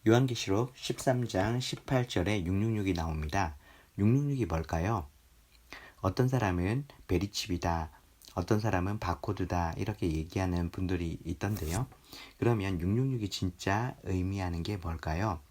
요한계시록 13장 18절에 666이 나옵니다. 666이 뭘까요? 어떤 사람은 베리칩이다, 어떤 사람은 바코드다 이렇게 얘기하는 분들이 있던데요. 그러면 666이 진짜 의미하는 게 뭘까요?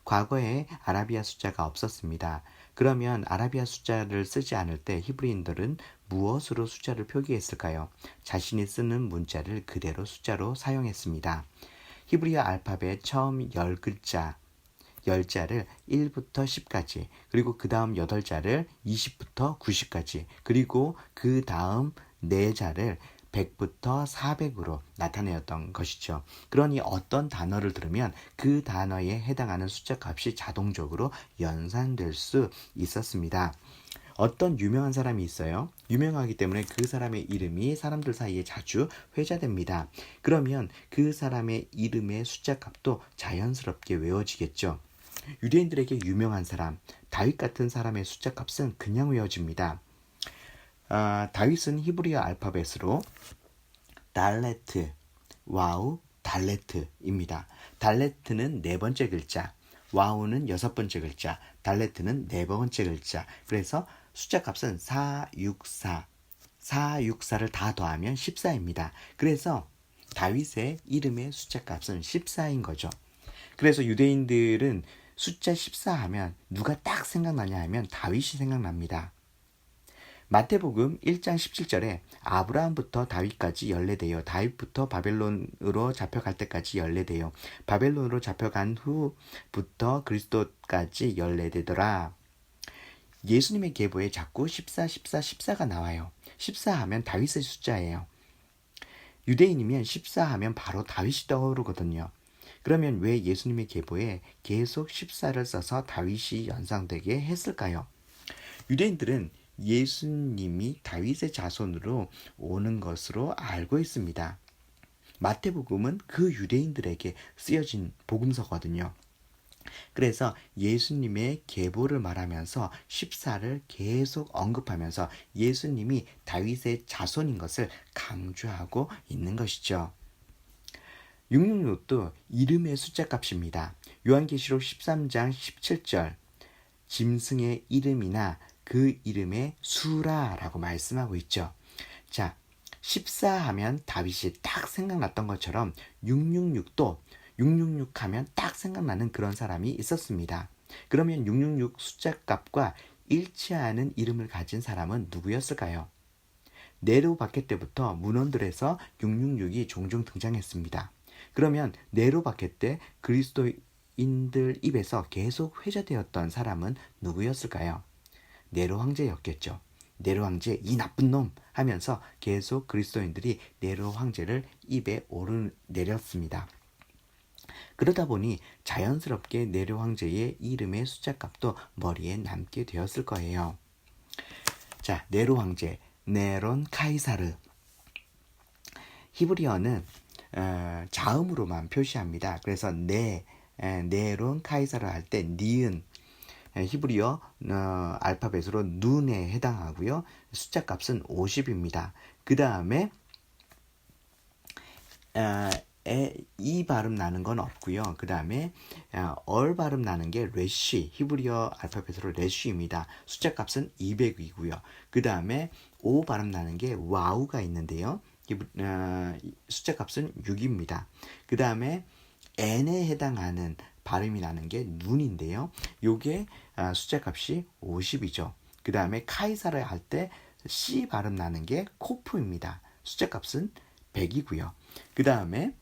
과거에 아라비아 숫자가 없었습니다. 그러면 아라비아 숫자를 쓰지 않을 때 히브리인들은 무엇으로 숫자를 표기했을까요? 자신이 쓰는 문자를 그대로 숫자로 사용했습니다. 히브리어 알파벳 처음 10글자, 10자를 1부터 10까지, 그리고 그 다음 8자를 20부터 90까지, 그리고 그 다음 4자를 100부터 400으로 나타내었던 것이죠. 그러니 어떤 단어를 들으면 그 단어에 해당하는 숫자 값이 자동적으로 연산될 수 있었습니다. 어떤 유명한 사람이 있어요. 유명하기 때문에 그 사람의 이름이 사람들 사이에 자주 회자됩니다. 그러면 그 사람의 이름의 숫자 값도 자연스럽게 외워지겠죠. 유대인들에게 유명한 사람, 다윗 같은 사람의 숫자 값은 그냥 외워집니다. 다윗은 히브리어 알파벳으로 달레트, 와우, 달레트입니다. 달레트는 네 번째 글자, 와우는 여섯 번째 글자, 달레트는 네 번째 글자. 그래서 숫자 값은 464, 464를 다 더하면 14입니다. 그래서 다윗의 이름의 숫자 값은 14인 거죠. 그래서 유대인들은 숫자 14 하면 누가 딱 생각나냐 하면 다윗이 생각납니다. 마태복음 1장 17절에 아브라함부터 다윗까지 연례되어 다윗부터 바벨론으로 잡혀갈 때까지 연례되어 바벨론으로 잡혀간 후부터 그리스도까지 연례되더라. 예수님의 계보에 자꾸 14, 14, 14가 나와요. 14 하면 다윗의 숫자예요. 유대인이면 14 하면 바로 다윗이 떠오르거든요. 그러면 왜 예수님의 계보에 계속 14를 써서 다윗이 연상되게 했을까요? 유대인들은 예수님이 다윗의 자손으로 오는 것으로 알고 있습니다. 마태복음은 그 유대인들에게 쓰여진 복음서거든요. 그래서 예수님의 계보를 말하면서 14를 계속 언급하면서 예수님이 다윗의 자손인 것을 강조하고 있는 것이죠. 666도 이름의 숫자 값입니다. 요한계시록 13장 17절 짐승의 이름이나 그 이름의 수라라고 말씀하고 있죠. 자, 14 하면 다윗이 딱 생각났던 것처럼 666도 666 하면 딱 생각나는 그런 사람이 있었습니다. 그러면 666 숫자 값과 일치하는 이름을 가진 사람은 누구였을까요? 네로 박해 때부터 문헌들에서 666이 종종 등장했습니다. 그러면 네로 박해 때 그리스도인들 입에서 계속 회자되었던 사람은 누구였을까요? 네로 황제였겠죠. 네로 황제 이 나쁜 놈 하면서 계속 그리스도인들이 네로 황제를 입에 오르내렸습니다. 그러다 보니 자연스럽게 네로 황제의 이름의 숫자 값도 머리에 남게 되었을 거예요. 자, 네로 황제, 네론 카이사르. 히브리어는 자음으로만 표시합니다. 그래서 네론 카이사르 할 때 니은 히브리어 알파벳으로 눈에 해당하고요. 숫자 값은 50입니다. 그 다음에 이 발음 나는 건 없고요. 그 다음에 얼 발음 나는 게 레쉬, 히브리어 알파벳으로 레쉬입니다. 숫자 값은 200이고요. 그 다음에 오 발음 나는 게 와우가 있는데요. 숫자 값은 6입니다. 그 다음에 n에 해당하는 발음이 나는 게 눈인데요. 요게 숫자 값이 50이죠. 그 다음에 카이사를 할 때 C 발음 나는 게 코프입니다. 숫자 값은 100이고요. 그 다음에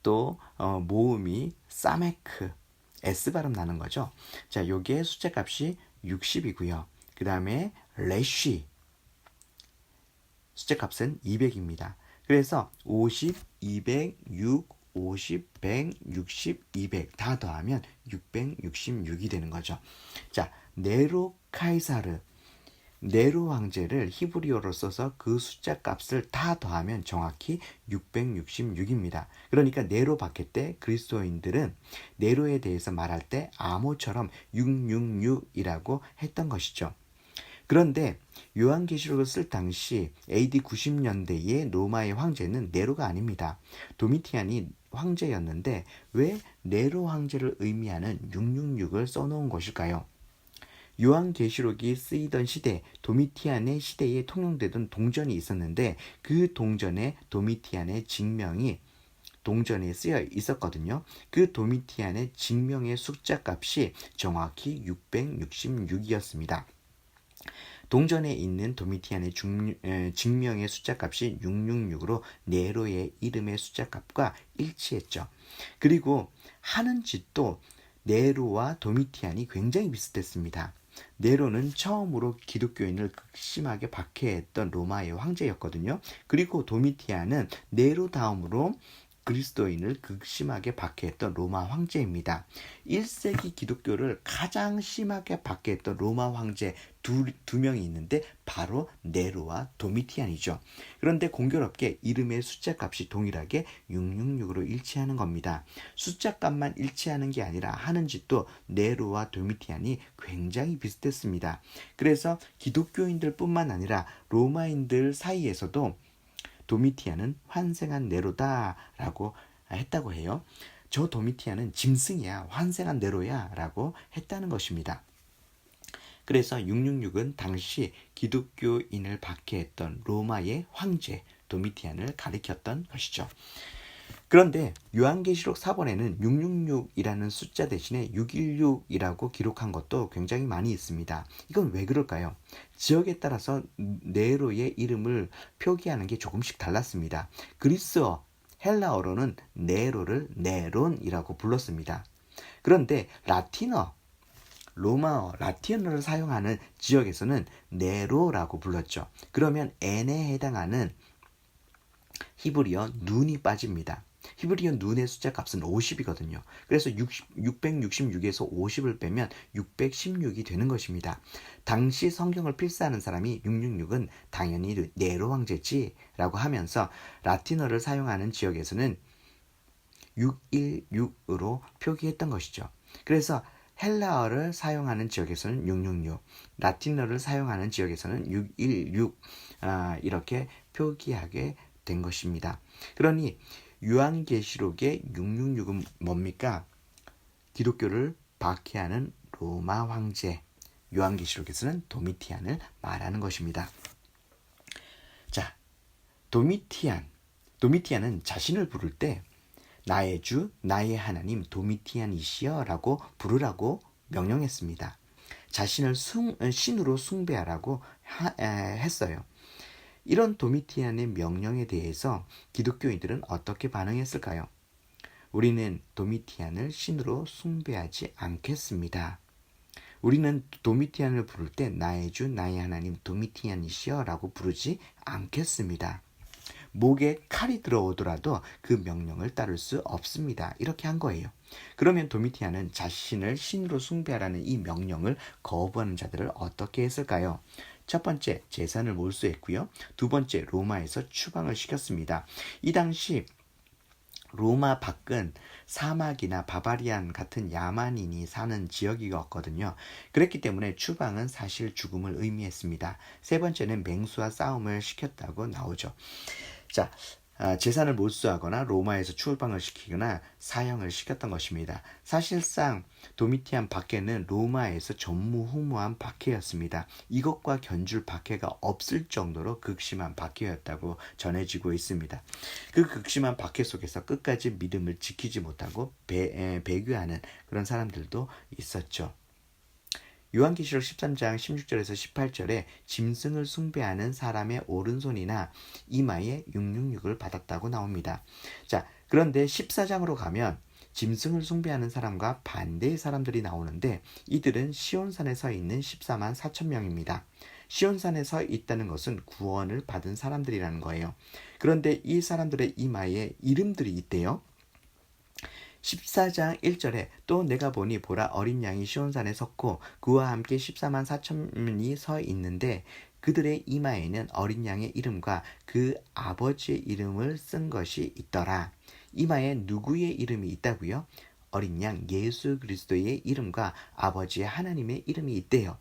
또 모음이 사메크 S 발음 나는 거죠. 자, 요게 숫자 값이 60이고요. 그 다음에 레쉬 숫자 값은 200입니다. 그래서 50, 200, 6, 50, 100, 60, 200 다 더하면 666이 되는 거죠. 자, 네로 카이사르 네로 황제를 히브리어로 써서 그 숫자 값을 다 더하면 정확히 666입니다. 그러니까 네로 박해 때 그리스도인들은 네로에 대해서 말할 때 암호처럼 666이라고 했던 것이죠. 그런데 요한계시록을 쓸 당시 AD 90년대의 로마의 황제는 네로가 아닙니다. 도미티안이 황제였는데 왜 네로 황제를 의미하는 666을 써놓은 것일까요? 요한계시록이 쓰이던 시대, 도미티안의 시대에 통용되던 동전이 있었는데 그 동전에 도미티안의 직명이 동전에 쓰여 있었거든요. 그 도미티안의 직명의 숫자 값이 정확히 666이었습니다. 동전에 있는 도미티안의 직명의 숫자 값이 666으로 네로의 이름의 숫자 값과 일치했죠. 그리고 하는 짓도 네로와 도미티안이 굉장히 비슷했습니다. 네로는 처음으로 기독교인을 극심하게 박해했던 로마의 황제였거든요. 그리고 도미티안은 네로 다음으로 그리스도인을 극심하게 박해했던 로마 황제입니다. 1세기 기독교를 가장 심하게 박해했던 로마 황제 두 명이 있는데 바로 네로와 도미티안이죠. 그런데 공교롭게 이름의 숫자 값이 동일하게 666으로 일치하는 겁니다. 숫자 값만 일치하는 게 아니라 하는 짓도 네로와 도미티안이 굉장히 비슷했습니다. 그래서 기독교인들 뿐만 아니라 로마인들 사이에서도 도미티안은 환생한 네로다라고 했다고 해요. 저 도미티안은 짐승이야, 환생한 네로야 라고 했다는 것입니다. 그래서 666은 당시 기독교인을 박해했던 로마의 황제 도미티안을 가리켰던 것이죠. 그런데 요한계시록 4번에는 666이라는 숫자 대신에 616이라고 기록한 것도 굉장히 많이 있습니다. 이건 왜 그럴까요? 지역에 따라서 네로의 이름을 표기하는 게 조금씩 달랐습니다. 그리스어, 헬라어로는 네로를 네론이라고 불렀습니다. 그런데 라틴어, 로마어, 라틴어를 사용하는 지역에서는 네로라고 불렀죠. 그러면 n에 해당하는 히브리어 눈이 빠집니다. 히브리어 눈의 숫자 값은 50이거든요. 그래서 666에서 50을 빼면 616이 되는 것입니다. 당시 성경을 필사하는 사람이 666은 당연히 네로 황제지 라고 하면서 라틴어를 사용하는 지역에서는 616으로 표기했던 것이죠. 그래서 헬라어를 사용하는 지역에서는 666, 라틴어를 사용하는 지역에서는 616 이렇게 표기하게 된 것입니다. 그러니 요한계시록의 666은 뭡니까? 기독교를 박해하는 로마 황제, 요한계시록에서는 도미티안을 말하는 것입니다. 자, 도미티안은 자신을 부를 때 나의 주, 나의 하나님 도미티안이시여 라고 부르라고 명령했습니다. 자신을 신으로 숭배하라고 했어요. 이런 도미티안의 명령에 대해서 기독교인들은 어떻게 반응했을까요? 우리는 도미티안을 신으로 숭배하지 않겠습니다. 우리는 도미티안을 부를 때 나의 주, 나의 하나님 도미티안이시여 라고 부르지 않겠습니다. 목에 칼이 들어오더라도 그 명령을 따를 수 없습니다. 이렇게 한 거예요. 그러면 도미티안은 자신을 신으로 숭배하라는 이 명령을 거부하는 자들을 어떻게 했을까요? 첫 번째, 재산을 몰수했고요. 두 번째, 로마에서 추방을 시켰습니다. 이 당시 로마 밖은 사막이나 바바리안 같은 야만인이 사는 지역이었거든요. 그랬기 때문에 추방은 사실 죽음을 의미했습니다. 세 번째는 맹수와 싸움을 시켰다고 나오죠. 자, 재산을 몰수하거나 로마에서 추방을 시키거나 사형을 시켰던 것입니다. 사실상 도미티안 박해는 로마에서 전무후무한 박해였습니다. 이것과 견줄 박해가 없을 정도로 극심한 박해였다고 전해지고 있습니다. 그 극심한 박해 속에서 끝까지 믿음을 지키지 못하고 배교하는 그런 사람들도 있었죠. 요한계시록 13장 16절에서 18절에 짐승을 숭배하는 사람의 오른손이나 이마에 666을 받았다고 나옵니다. 자, 그런데 14장으로 가면 짐승을 숭배하는 사람과 반대의 사람들이 나오는데 이들은 시온산에 서 있는 14만 4천 명입니다. 시온산에 서 있다는 것은 구원을 받은 사람들이라는 거예요. 그런데 이 사람들의 이마에 이름들이 있대요. 14장 1절에 또 내가 보니 보라 어린 양이 시온산에 섰고 그와 함께 14만 4천이 서 있는데 그들의 이마에는 어린 양의 이름과 그 아버지의 이름을 쓴 것이 있더라. 이마에 누구의 이름이 있다고요? 어린 양 예수 그리스도의 이름과 아버지의 하나님의 이름이 있대요.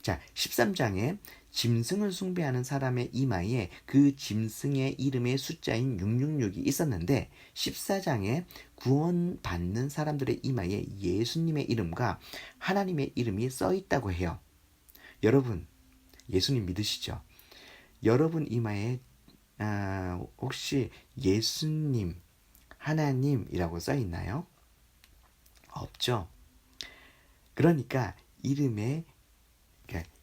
자, 13장에 짐승을 숭배하는 사람의 이마에 그 짐승의 이름의 숫자인 666이 있었는데 14장에 구원받는 사람들의 이마에 예수님의 이름과 하나님의 이름이 써 있다고 해요. 여러분, 예수님 믿으시죠? 여러분 이마에 혹시 예수님, 하나님이라고 써 있나요? 없죠. 그러니까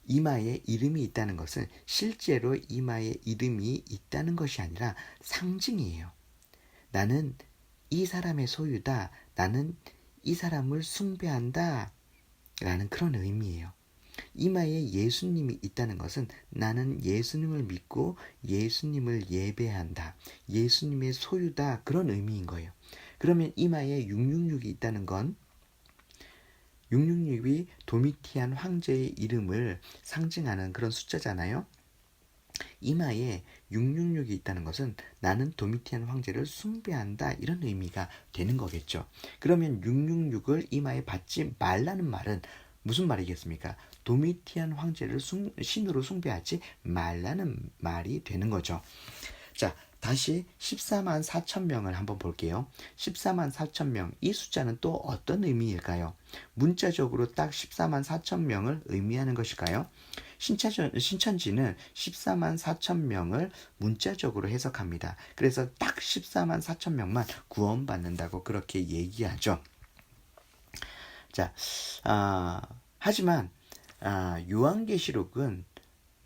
이마에 이름이 있다는 것은 실제로 이마에 이름이 있다는 것이 아니라 상징이에요. 나는 이 사람의 소유다. 나는 이 사람을 숭배한다. 라는 그런 의미예요. 이마에 예수님이 있다는 것은 나는 예수님을 믿고 예수님을 예배한다. 예수님의 소유다. 그런 의미인 거예요. 그러면 이마에 666이 있다는 건 666이 도미티안 황제의 이름을 상징하는 그런 숫자잖아요. 이마에 666이 있다는 것은 나는 도미티안 황제를 숭배한다 이런 의미가 되는 거겠죠. 그러면 666을 이마에 받지 말라는 말은 무슨 말이겠습니까? 도미티안 황제를 신으로 숭배하지 말라는 말이 되는 거죠. 자, 다시 14만 4천 명을 한번 볼게요. 14만 4천 명, 이 숫자는 또 어떤 의미일까요? 문자적으로 딱 14만 4천 명을 의미하는 것일까요? 신천지는 14만 4천 명을 문자적으로 해석합니다. 그래서 딱 14만 4천 명만 구원받는다고 그렇게 얘기하죠. 자, 하지만 요한계시록은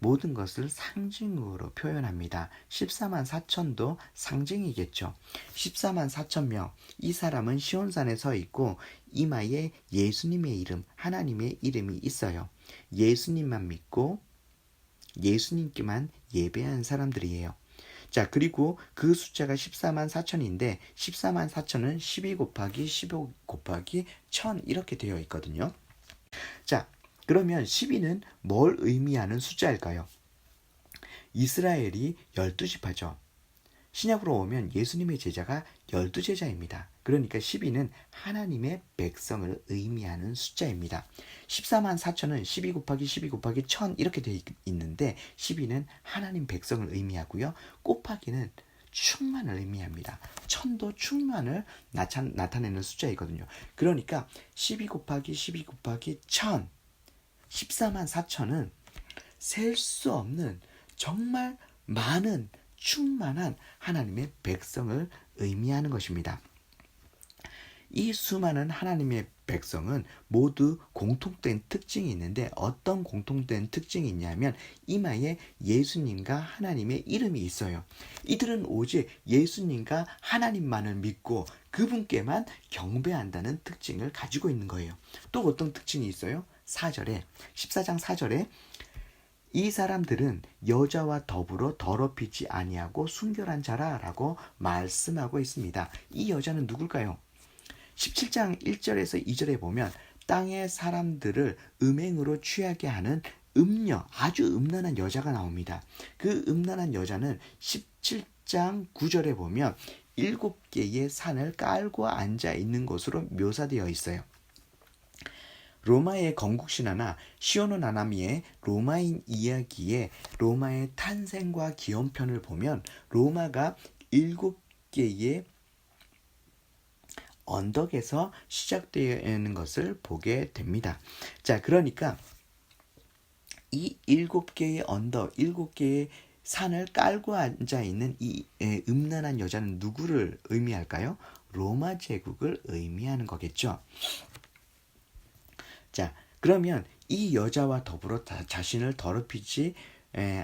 모든 것을 상징으로 표현합니다. 14만 4천도 상징이겠죠. 14만 4천 명, 이 사람은 시온산에 서 있고 이마에 예수님의 이름, 하나님의 이름이 있어요. 예수님만 믿고 예수님께만 예배한 사람들이에요. 자, 그리고 그 숫자가 14만 4천인데 14만 4천은 12 곱하기 15 곱하기 1000 이렇게 되어 있거든요. 자, 그러면 12는 뭘 의미하는 숫자일까요? 이스라엘이 12지파죠. 신약으로 오면 예수님의 제자가 12제자입니다. 그러니까 12는 하나님의 백성을 의미하는 숫자입니다. 14만 4천은 12 곱하기 12 곱하기 1000 이렇게 되어 있는데 12는 하나님 백성을 의미하고요. 곱하기는 충만을 의미합니다. 1000도 충만을 나타내는 숫자이거든요. 그러니까 12 곱하기 12 곱하기 1000 14만 4천은 셀 수 없는 정말 많은 충만한 하나님의 백성을 의미하는 것입니다. 이 수많은 하나님의 백성은 모두 공통된 특징이 있는데 어떤 공통된 특징이 있냐면 이마에 예수님과 하나님의 이름이 있어요. 이들은 오직 예수님과 하나님만을 믿고 그분께만 경배한다는 특징을 가지고 있는 거예요. 또 어떤 특징이 있어요? 14장 4절에 이 사람들은 여자와 더불어 더럽히지 아니하고 순결한 자라라고 말씀하고 있습니다. 이 여자는 누굴까요? 17장 1절에서 2절에 보면 땅의 사람들을 음행으로 취하게 하는 음녀, 아주 음란한 여자가 나옵니다. 그 음란한 여자는 17장 9절에 보면 7개의 산을 깔고 앉아 있는 것으로 묘사되어 있어요. 로마의 건국신화나 시오노 나나미의 로마인 이야기의 로마의 탄생과 기원편을 보면 로마가 7개의 언덕에서 시작되는 것을 보게 됩니다. 자, 그러니까 이 7개의 언덕, 7개의 산을 깔고 앉아 있는 이 음란한 여자는 누구를 의미할까요? 로마 제국을 의미하는 거겠죠. 자, 그러면 이 여자와 더불어 자신을 더럽히지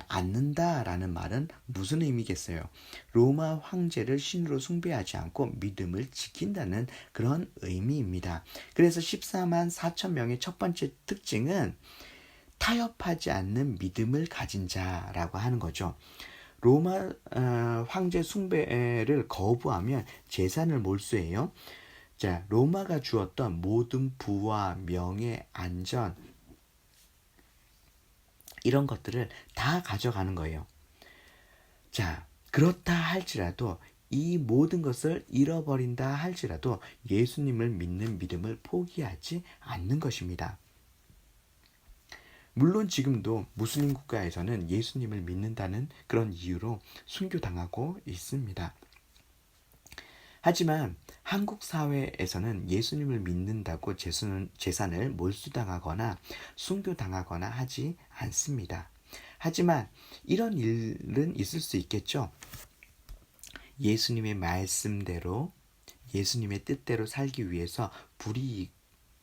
않는다라는 말은 무슨 의미겠어요? 로마 황제를 신으로 숭배하지 않고 믿음을 지킨다는 그런 의미입니다. 그래서 14만 4천 명의 첫 번째 특징은 타협하지 않는 믿음을 가진 자라고 하는 거죠. 로마 황제 숭배를 거부하면 재산을 몰수해요. 자, 로마가 주었던 모든 부와 명예, 안전 이런 것들을 다 가져가는 거예요. 자, 그렇다 할지라도 이 모든 것을 잃어버린다 할지라도 예수님을 믿는 믿음을 포기하지 않는 것입니다. 물론 지금도 무슬림 국가에서는 예수님을 믿는다는 그런 이유로 순교당하고 있습니다. 하지만 한국 사회에서는 예수님을 믿는다고 재산을 몰수당하거나 순교당하거나 하지 않습니다. 하지만 이런 일은 있을 수 있겠죠. 예수님의 말씀대로 예수님의 뜻대로 살기 위해서 불이익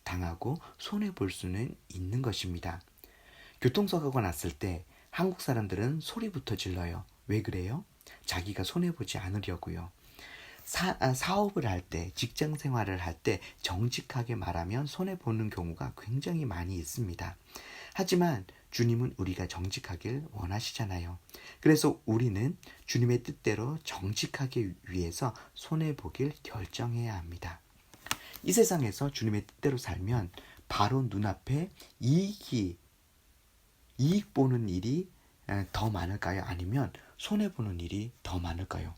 당하고 손해볼 수는 있는 것입니다. 교통사고가 났을 때 한국 사람들은 소리부터 질러요. 왜 그래요? 자기가 손해보지 않으려고요. 사업을 할 때, 직장 생활을 할 때 정직하게 말하면 손해보는 경우가 굉장히 많이 있습니다. 하지만 주님은 우리가 정직하길 원하시잖아요. 그래서 우리는 주님의 뜻대로 정직하기 위해서 손해보길 결정해야 합니다. 이 세상에서 주님의 뜻대로 살면 바로 눈앞에 이익 보는 일이 더 많을까요? 아니면 손해보는 일이 더 많을까요?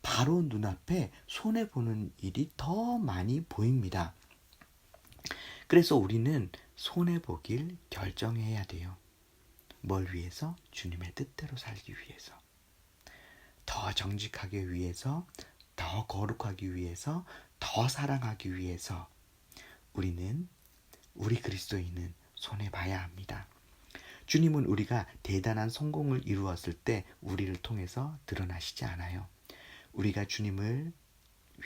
바로 눈앞에 손해보는 일이 더 많이 보입니다. 그래서 우리는 손해보길 결정해야 돼요. 뭘 위해서? 주님의 뜻대로 살기 위해서. 더 정직하기 위해서, 더 거룩하기 위해서, 더 사랑하기 위해서 우리 그리스도인은 손해봐야 합니다. 주님은 우리가 대단한 성공을 이루었을 때 우리를 통해서 드러나시지 않아요. 우리가 주님을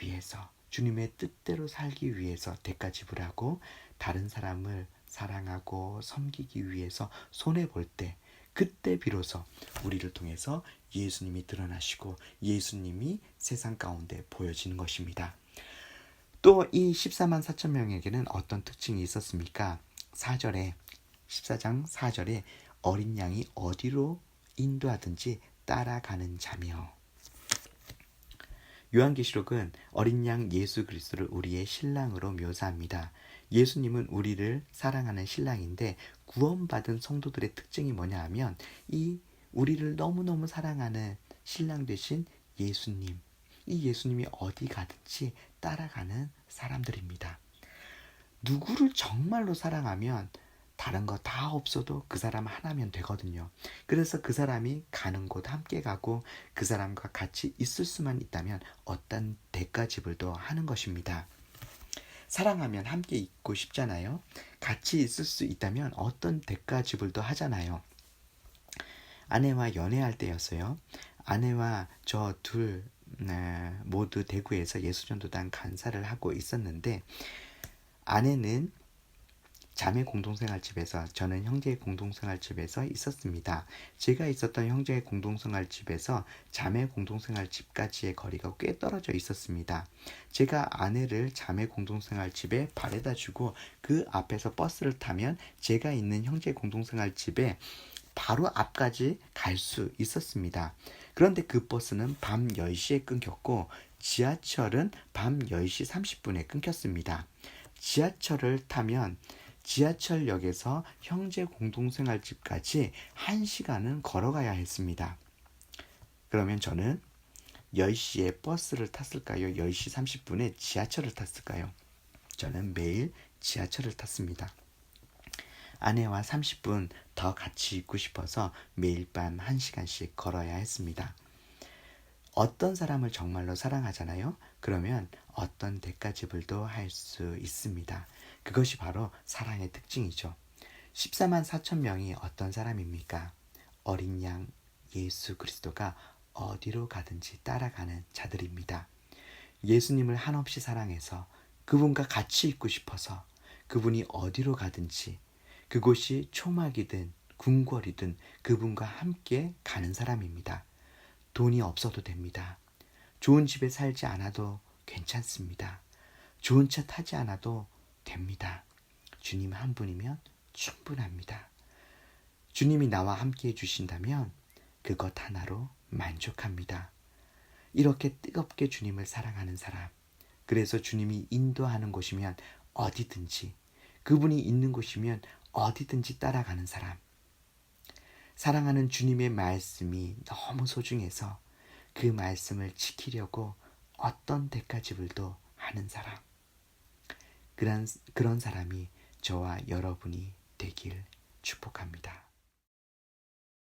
위해서, 주님의 뜻대로 살기 위해서 대가 지불하고 다른 사람을 사랑하고 섬기기 위해서 손해볼 때, 그때 비로소 우리를 통해서 예수님이 드러나시고 예수님이 세상 가운데 보여지는 것입니다. 또 이 14만 4천 명에게는 어떤 특징이 있었습니까? 14장 4절에 어린 양이 어디로 인도하든지 따라가는 자며, 요한계시록은 어린 양 예수 그리스도를 우리의 신랑으로 묘사합니다. 예수님은 우리를 사랑하는 신랑인데 구원받은 성도들의 특징이 뭐냐 하면 이 우리를 너무너무 사랑하는 신랑 되신 예수님, 이 예수님이 어디 가든지 따라가는 사람들입니다. 누구를 정말로 사랑하면 다른 거 다 없어도 그 사람 하나면 되거든요. 그래서 그 사람이 가는 곳 함께 가고 그 사람과 같이 있을 수만 있다면 어떤 대가 지불도 하는 것입니다. 사랑하면 함께 있고 싶잖아요. 같이 있을 수 있다면 어떤 대가 지불도 하잖아요. 아내와 연애할 때였어요. 아내와 저 둘 모두 대구에서 예수전도단 간사를 하고 있었는데, 아내는 자매 공동생활집에서, 저는 형제 공동생활집에서 있었습니다. 제가 있었던 형제 공동생활집에서 자매 공동생활집까지의 거리가 꽤 떨어져 있었습니다. 제가 아내를 자매 공동생활집에 바래다 주고 그 앞에서 버스를 타면 제가 있는 형제 공동생활집에 바로 앞까지 갈 수 있었습니다. 그런데 그 버스는 밤 10시에 끊겼고 지하철은 밤 10시 30분에 끊겼습니다. 지하철을 타면 지하철역에서 형제 공동생활집까지 1시간은 걸어가야 했습니다. 그러면 저는 10시에 버스를 탔을까요? 10시 30분에 지하철을 탔을까요? 저는 매일 지하철을 탔습니다. 아내와 30분 더 같이 있고 싶어서 매일 밤 1시간씩 걸어야 했습니다. 어떤 사람을 정말로 사랑하잖아요. 그러면 어떤 대가 지불도 할 수 있습니다. 그것이 바로 사랑의 특징이죠. 14만 4천 명이 어떤 사람입니까? 어린 양 예수 그리스도가 어디로 가든지 따라가는 자들입니다. 예수님을 한없이 사랑해서 그분과 같이 있고 싶어서 그분이 어디로 가든지, 그곳이 초막이든 궁궐이든 그분과 함께 가는 사람입니다. 돈이 없어도 됩니다. 좋은 집에 살지 않아도 괜찮습니다. 좋은 차 타지 않아도 됩니다. 주님 한 분이면 충분합니다. 주님이 나와 함께 해주신다면 그것 하나로 만족합니다. 이렇게 뜨겁게 주님을 사랑하는 사람, 그래서 주님이 인도하는 곳이면 어디든지, 그분이 있는 곳이면 어디든지 따라가는 사람, 사랑하는 주님의 말씀이 너무 소중해서 그 말씀을 지키려고 어떤 대가 지불도 하는 사람, 그런 사람이 저와 여러분이 되길 축복합니다.